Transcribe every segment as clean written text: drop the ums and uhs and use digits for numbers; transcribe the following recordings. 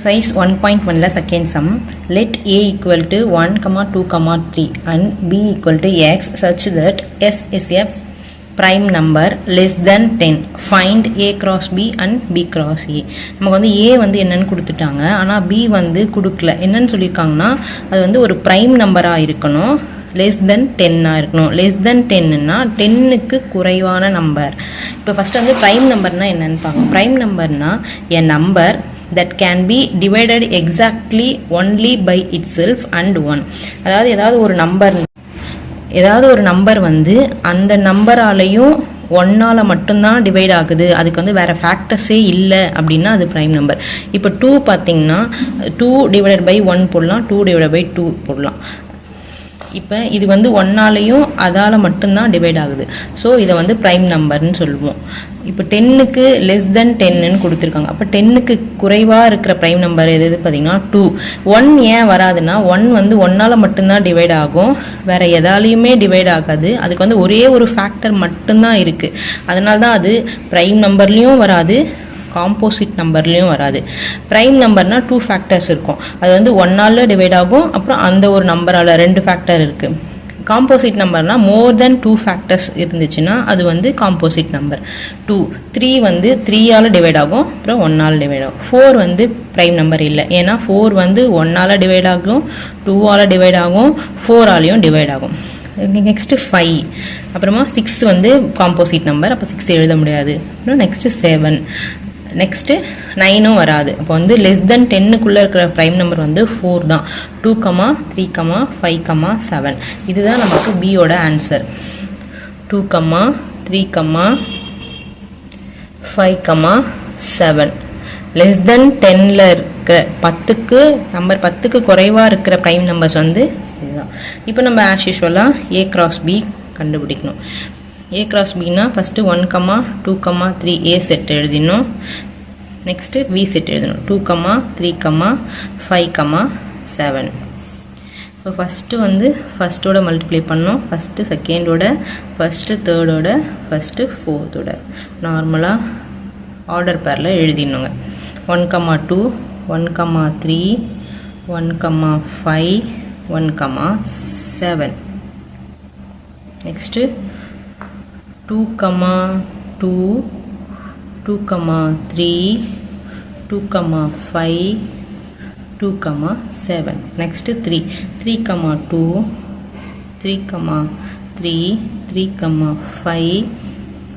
Size 1.1 la second sum. Let a equal to 1, 2, 3 and b equal to x such that s is a prime number less than 10. Find a cross b and b cross a. நமக்கு வந்து a வந்து என்னன்னு கொடுத்துட்டாங்க, ஆனால் b வந்து கொடுக்கல. என்னன்னு சொல்லியிருக்காங்கன்னா அது வந்து ஒரு prime நம்பரா இருக்கணும், less than 10 இருக்கணும். less than 10ன்னா 10க்கு குறைவான நம்பர். இப்போ ஃபர்ஸ்ட் வந்து prime நம்பர்னா என்னன்னு பார்க்கணும். prime நம்பர்னா a number that can be divided exactly only by itself and 1. அதாவது ஏதாவது ஒரு நம்பர் வந்து அந்த நம்பராலையும் ஒன்னால மட்டும்தான் டிவைட் ஆகுது, அதுக்கு வந்து வேற ஃபேக்டர்ஸே இல்லை அப்படின்னா அது ப்ரைம் நம்பர். இப்போ 2 பார்த்தீங்கன்னா 2 டிவைடட் பை 1 போடலாம், 2 டிவைடட் பை 2 போடலாம். இப்போ இது வந்து ஒன்னாலையும் அதால் மட்டும்தான் டிவைட் ஆகுது, ஸோ இதை வந்து ப்ரைம் நம்பர்னு சொல்லுவோம். இப்போ 10க்கு லெஸ் தென் 10ன்னு கொடுத்துருக்காங்க. அப்போ 10க்கு குறைவாக இருக்கிற ப்ரைம் நம்பர் எது பார்த்தீங்கன்னா 2. 1 ஏன் வராதுன்னா 1 வந்து ஒன்னால் மட்டும்தான் டிவைட் ஆகும், வேற எதாலையுமே டிவைட் ஆகாது, அதுக்கு வந்து ஒரே ஒரு ஃபேக்டர் மட்டும்தான் இருக்குது. அதனால தான் அது ப்ரைம் நம்பர்லேயும் வராது, காம்போசிட் நம்பர்லேயும் வராது. ப்ரைம் நம்பர்னா 2 ஃபேக்டர்ஸ் இருக்கும், அது வந்து 1ஆல் டிவைட் ஆகும், அப்புறம் அந்த ஒரு நம்பரால் 2 ஃபேக்டர் இருக்குது. காம்போசிட் நம்பர்னா மோர் தென் 2 ஃபேக்டர்ஸ் இருந்துச்சுன்னா அது வந்து காம்போசிட் நம்பர். 2, 3 வந்து 3ஆல் டிவைட் ஆகும், அப்புறம் 1ஆல் டிவைட் ஆகும். 4 வந்து ப்ரைம் நம்பர் இல்லை, ஏன்னா 4 வந்து 1ஆல் டிவைட் ஆகும், 2ஆல் டிவைட் ஆகும், 4ஆலையும் டிவைட் ஆகும். நெக்ஸ்ட்டு 5, அப்புறமா 6 வந்து காம்போசிட் நம்பர், அப்போ 6 எழுத முடியாது. அப்புறம் நெக்ஸ்ட்டு 7, நெக்ஸ்ட்டு 9ம் வராது. அப்போ வந்து லெஸ் தென் 10க்குள்ளே இருக்கிற ப்ரைம் நம்பர் வந்து 4 தான். 2, 3, 5, 7. இதுதான் நமக்கு பியோட ஆன்சர். 2, 3, 5, 7. லெஸ் தென் 10ல் இருக்கிற 10க்கு குறைவாக இருக்கிற ப்ரைம் நம்பர்ஸ் வந்து இதுதான். இப்போ நம்ம ஆஸ் யூஷுவலாக ஏ கிராஸ் பி கண்டுபிடிக்கணும். ஏ கிராஸ் பின்னா ஃபஸ்ட்டு 1, 2, 3 ஏ செட் எழுதினோம், நெக்ஸ்ட்டு பி செட் எழுதணும். 2, 3, 5, 7. இப்போ ஃபஸ்ட்டு வந்து ஃபஸ்ட்டோட மல்டிப்ளை பண்ணோம், ஃபஸ்ட்டு செகண்டோட, ஃபஸ்ட்டு தேர்டோட, ஃபஸ்ட்டு ஃபோர்த்தோட நார்மலாக ஆர்டர் பேரில் எழுதிடணுங்க. 1, 2, 1, 3, 1, 5, 1, 7. நெக்ஸ்ட்டு 2, 2, 2, 3, 2, 5, 2, 7. Next 3, 3, 2, 3, 3, 3, 5,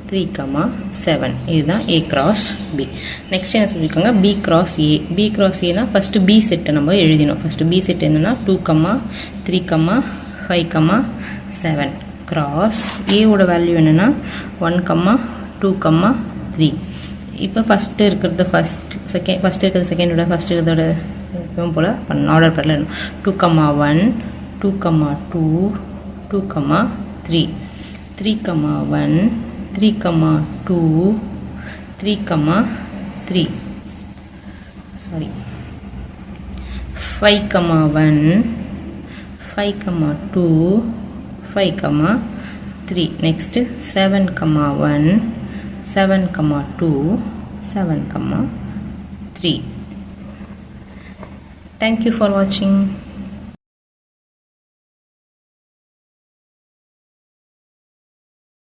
3, 7. இதுதான் A cross B. நெக்ஸ்ட் என்ன சொல்லியிருக்காங்க, B cross A. B cross A னா ஃபர்ஸ்ட் B செட்டை நம்ம எழுதினோம். ஃபர்ஸ்ட் B செட் என்னன்னா 2, 3, 5, 7. கிராஸ் ஏவோட வேல்யூ என்னென்னா 1, 2, 3. இப்போ ஃபஸ்ட்டு இருக்கிறது ஃபஸ்ட் இருக்கிறது செகண்டோட, ஃபஸ்ட் இருக்கிறதோட எப்பவும் போல் ஆர்டர் பேரில் 2, 1, 2, 2, 2, 3, 3, 1, 3, 2, 3, 3. Sorry 5, 1, 5, 2, 5, 3. Next 7, 1, 7, 2, 7, 3. Thank you for watching.